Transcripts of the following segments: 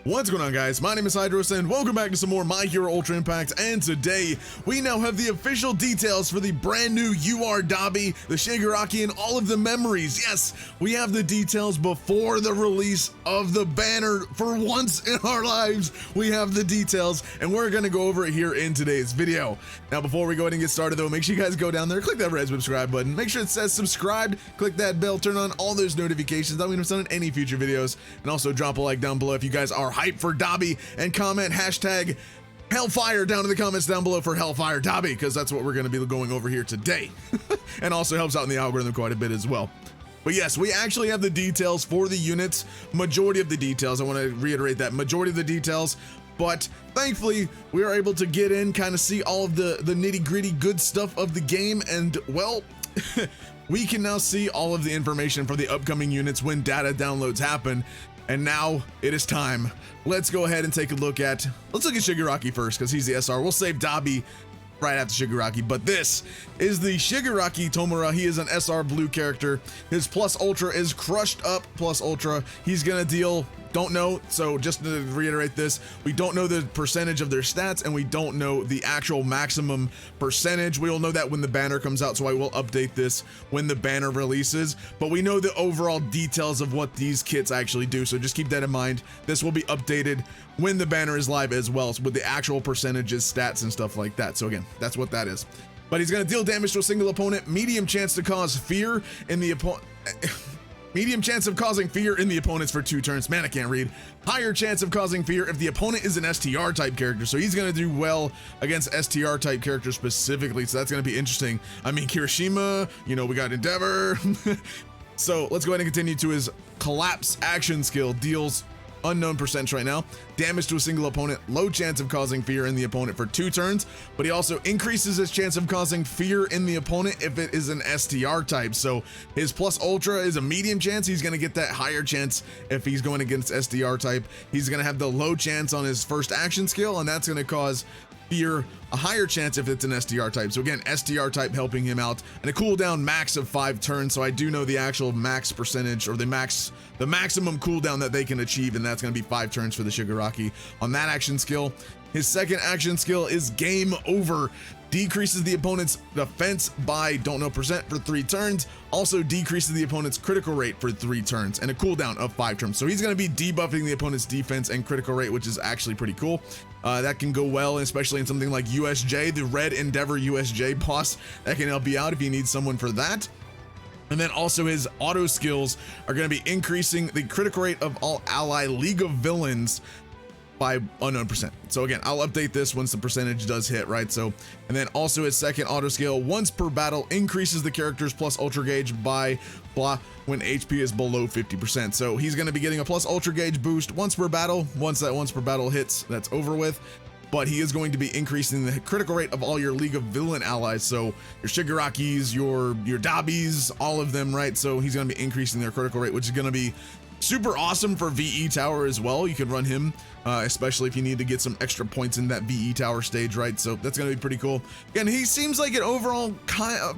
What's going on, guys? My name is Hydros and welcome back to some more My Hero Ultra Impact, and today we now have the official details for the brand new Dabi, the Shigaraki, and all of the memories. Yes, we have the details before the release of the banner. For once in our lives, we have the details, and we're going to go over it here in today's video. Now, before we go ahead and get started though, make sure you guys go down there, click that red subscribe button, make sure it says subscribed, click that bell, turn on all those notifications, that way you're not any future videos, and also drop a like down below if you guys are hyped for Dabi, and comment hashtag Hellfire down in the comments down below for Hellfire Dabi, because that's what we're going to be going over here today. And also helps out in the algorithm quite a bit as well. But yes, we actually have the details for the units, majority of the details. I want to reiterate that, majority of the details. But thankfully, we are able to get in, kind of see all of the nitty gritty good stuff of the game, and well, we can now see all of the information for the upcoming units when data downloads happen. And now it is time. Let's go ahead and take a look at, let's look at Shigaraki first, because he's the SR. We'll save Dabi right after Shigaraki, but this is the Shigaraki Tomura. He is an SR blue character. His plus ultra is crushed up plus ultra. He's gonna deal, don't know, so just to reiterate this, we don't know the percentage of their stats, and we don't know the actual maximum percentage. We will know that when the banner comes out, so I will update this when the banner releases, but we know the overall details of what these kits actually do, so just keep that in mind. This will be updated when the banner is live as well, so with the actual percentages, stats, and stuff like that. So again, that's what that is. But he's going to deal damage to a single opponent, medium chance to cause fear in the opponent. Medium chance of causing fear in the opponents for 2 turns. Man, I can't read. Higher chance of causing fear if the opponent is an STR type character. So he's going to do well against STR type characters specifically. So that's going to be interesting. I mean, Kirishima, you know, we got Endeavor. So let's go ahead and continue to his collapse action skill. Deals unknown percentage right now, damage to a single opponent, low chance of causing fear in the opponent for 2 turns, but he also increases his chance of causing fear in the opponent if it is an STR type. So his plus ultra is a medium chance. He's going to get that higher chance if he's going against STR type. He's going to have the low chance on his first action skill, and that's going to cause fear a higher chance if it's an STR type. So again, STR type helping him out, and a cooldown max of 5 turns. So I do know the actual max percentage, or the maximum cooldown that they can achieve, and that's going to be 5 turns for the Shigaraki on that action skill. His second action skill is Game Over. Decreases the opponent's defense by don't know percent for 3 turns. Also decreases the opponent's critical rate for 3 turns, and a cooldown of 5 turns. So he's going to be debuffing the opponent's defense and critical rate, which is actually pretty cool. That can go well, especially in something like USJ, the Red Endeavor USJ boss. That can help you out if you need someone for that. And then also his auto skills are going to be increasing the critical rate of all ally League of Villains by unknown percent. So again, I'll update this once the percentage does hit, right? So, and then also his second auto skill, once per battle, increases the character's plus ultra gauge by blah when HP is below 50%. So he's going to be getting a plus ultra gauge boost once per battle. Once that once per battle hits, that's over with. But he is going to be increasing the critical rate of all your League of Villain allies. So your Shigarakis, your Dabis, all of them, right? So he's going to be increasing their critical rate, which is going to be super awesome for VE Tower as well. You could run him, especially if you need to get some extra points in that VE Tower stage, right? So that's going to be pretty cool. Again, he seems like an overall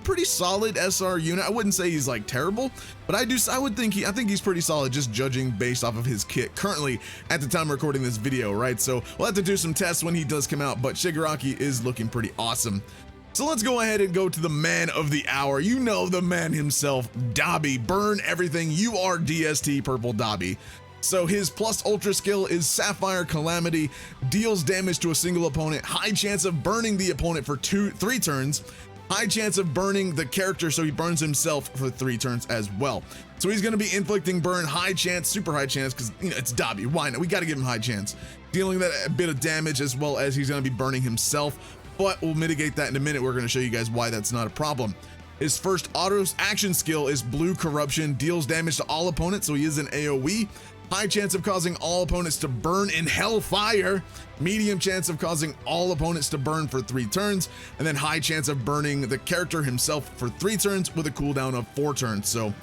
pretty solid SR unit. I wouldn't say he's like terrible, but I think he's pretty solid, just judging based off of his kit currently at the time of recording this video, right? So we'll have to do some tests when he does come out, but Shigaraki is looking pretty awesome. So let's go ahead and go to the man of the hour. You know, the man himself, Dabi. Burn everything. You are DST Purple Dabi. So his plus ultra skill is Sapphire Calamity, deals damage to a single opponent, high chance of burning the opponent for 3 turns, high chance of burning the character, so he burns himself for 3 turns as well. So he's going to be inflicting burn, high chance, super high chance, because you know it's Dabi. Why not? We got to give him high chance. Dealing that a bit of damage, as well as he's going to be burning himself. But we'll mitigate that in a minute. We're going to show you guys why that's not a problem. His first auto action skill is Blue Corruption, deals damage to all opponents, so he is an AoE. High chance of causing all opponents to burn in Hellfire. Medium chance of causing all opponents to burn for 3 turns. And then high chance of burning the character himself for 3 turns with a cooldown of 4 turns. So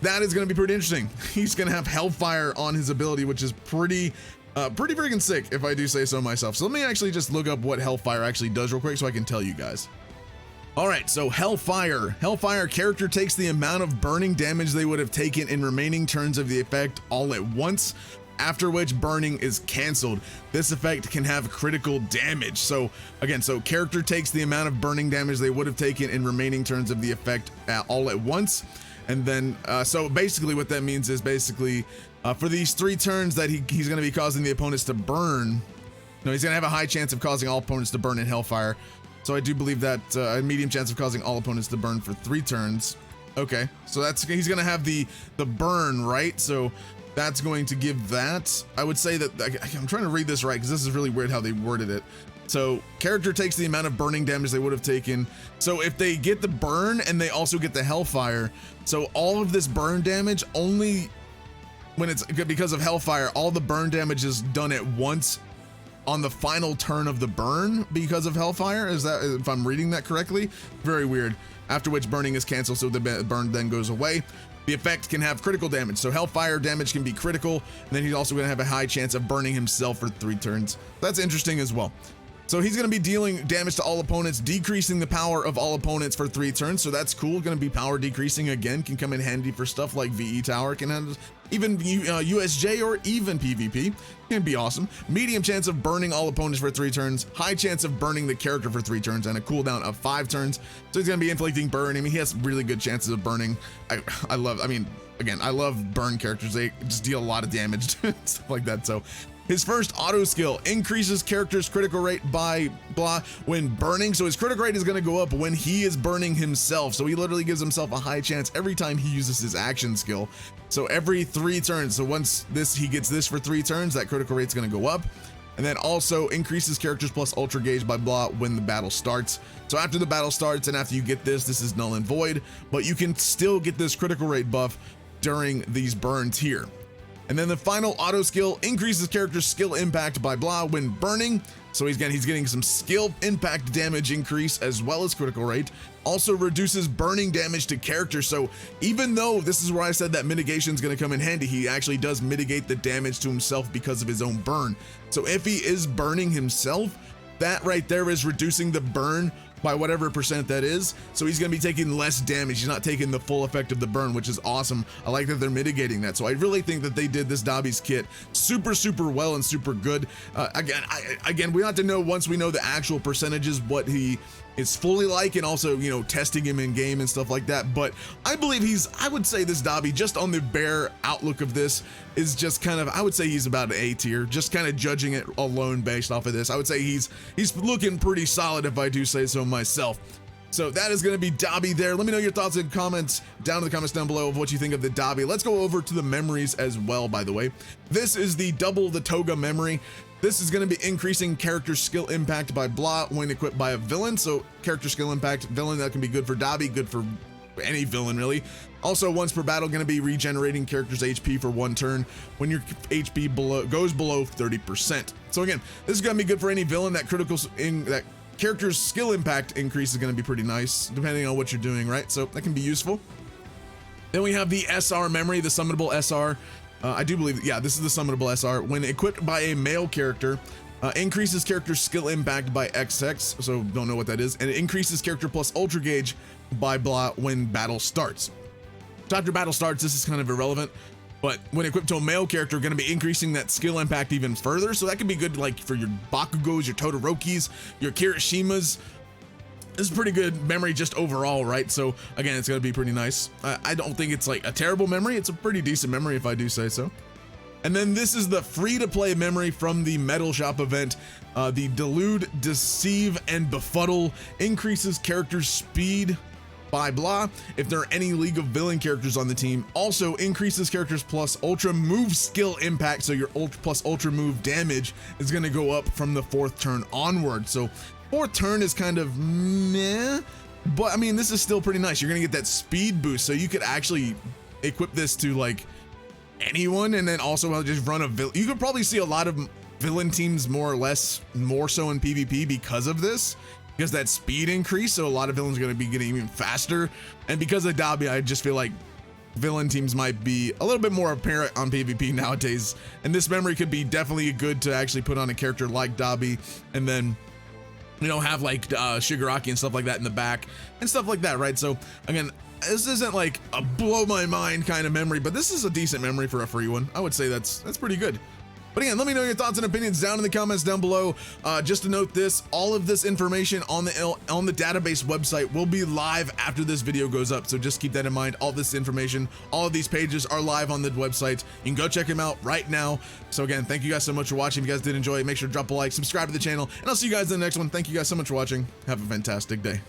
that is going to be pretty interesting. He's going to have Hellfire on his ability, which is pretty freaking sick, if I do say so myself. So let me actually just look up what Hellfire actually does real quick so I can tell you guys. All right, so Hellfire. Hellfire character takes the amount of burning damage they would have taken in remaining turns of the effect all at once. after which burning is canceled. This effect can have critical damage. So again, so character takes the amount of burning damage they would have taken in remaining turns of the effect all at once. And then, so basically what that means is basically for these 3 turns that he's going to be causing the opponents to burn, no, he's going to have a high chance of causing all opponents to burn in Hellfire. So I do believe that a medium chance of causing all opponents to burn for 3 turns. Okay, so he's going to have the burn, right? So that's going to give that. I would say that, I'm trying to read this right because this is really weird how they worded it. So character takes the amount of burning damage they would have taken. So if they get the burn and they also get the Hellfire, so all of this burn damage only when it's because of Hellfire, all the burn damage is done at once on the final turn of the burn because of Hellfire. Is that, if I'm reading that correctly? Very weird. After which burning is canceled, so the burn then goes away. The effect can have critical damage, so Hellfire damage can be critical, and then he's also going to have a high chance of burning himself for 3 turns. That's interesting as well. So he's going to be dealing damage to all opponents, decreasing the power of all opponents for 3 turns. So that's cool. Going to be power decreasing again, can come in handy for stuff like VE Tower, can have even USJ or even PvP. Can be awesome. Medium chance of burning all opponents for 3 turns, high chance of burning the character for 3 turns, and a cooldown of 5 turns. So he's going to be inflicting burn. I mean, he has really good chances of burning. I love burn characters. They just deal a lot of damage, stuff like that. So his first auto skill increases character's critical rate by blah when burning. So his critical rate is going to go up when he is burning himself. So he literally gives himself a high chance every time he uses his action skill. So every 3 turns. So once he gets this for 3 turns, that critical rate's going to go up. And then also increases characters plus ultra gauge by blah when the battle starts. So after the battle starts and after you get this is null and void, but you can still get this critical rate buff during these burns here. And then the final auto skill increases character's skill impact by blah when burning. So he's getting some skill impact damage increase as well as critical rate. Also reduces burning damage to characters. So even though this is where I said that mitigation is going to come in handy, he actually does mitigate the damage to himself because of his own burn. So if he is burning himself, that right there is reducing the burn by whatever percent that is. So he's going to be taking less damage. He's not taking the full effect of the burn, which is awesome. I like that they're mitigating that. So I really think that they did this Dabi's kit super well and super good. Again, we have to know once we know the actual percentages what he is fully like, and also, you know, testing him in game and stuff like that. But I believe I would say this Dabi, just on the bare outlook of this, is just kind of, I would say he's about an A tier, just kind of judging it alone based off of this. I would say he's looking pretty solid, if I do say so myself. So that is going to be Dabi there. Let me know your thoughts and comments down in the comments down below of what you think of the Dabi. Let's go over to the memories as well, by the way. This is the double the toga memory. This is going to be increasing character skill impact by blah when equipped by a villain. So character skill impact villain, that can be good for Dabi, good for any villain really. Also once per battle, going to be regenerating character's HP for 1 turn when your HP goes below 30%. So again, this is going to be good for any villain. That character's skill impact increase is going to be pretty nice depending on what you're doing, right? So that can be useful. Then we have the SR memory, the summonable SR. I do believe, yeah, this is the summonable SR. When equipped by a male character, increases character skill impact by XX, so don't know what that is, and it increases character plus ultra gauge by blah when battle starts. So after battle starts, this is kind of irrelevant, but when equipped to a male character, going to be increasing that skill impact even further. So that can be good like for your Bakugos, your Todorokis, your Kirishimas. This is pretty good memory just overall, right? So again, it's going to be pretty nice. I don't think it's like a terrible memory. It's a pretty decent memory if I do say so. And then this is the free-to-play memory from the Metal Shop event. The Delude, Deceive, and Befuddle increases character's speed by blah if there are any League of Villain characters on the team. Also increases characters plus ultra move skill impact, so your ultra plus ultra move damage is going to go up from the 4th turn onward. So 4th turn is kind of meh, but I mean, this is still pretty nice. You're gonna get that speed boost, so you could actually equip this to like anyone, and then also just run a villain. You could probably see a lot of villain teams more so in PvP because of this, because that speed increase. So a lot of villains are gonna be getting even faster, and because of Dabi, I just feel like villain teams might be a little bit more apparent on PvP nowadays, and this memory could be definitely good to actually put on a character like Dabi, and then, you know, have like Shigaraki and stuff like that in the back and stuff like that, right? So again, this isn't like a blow my mind kind of memory, but this is a decent memory for a free one. I would say that's pretty good. But again, let me know your thoughts and opinions down in the comments down below. Just to note this, all of this information on the database website will be live after this video goes up. So just keep that in mind. All this information, all of these pages are live on the website. You can go check them out right now. So again, thank you guys so much for watching. If you guys did enjoy it, make sure to drop a like, subscribe to the channel, and I'll see you guys in the next one. Thank you guys so much for watching. Have a fantastic day.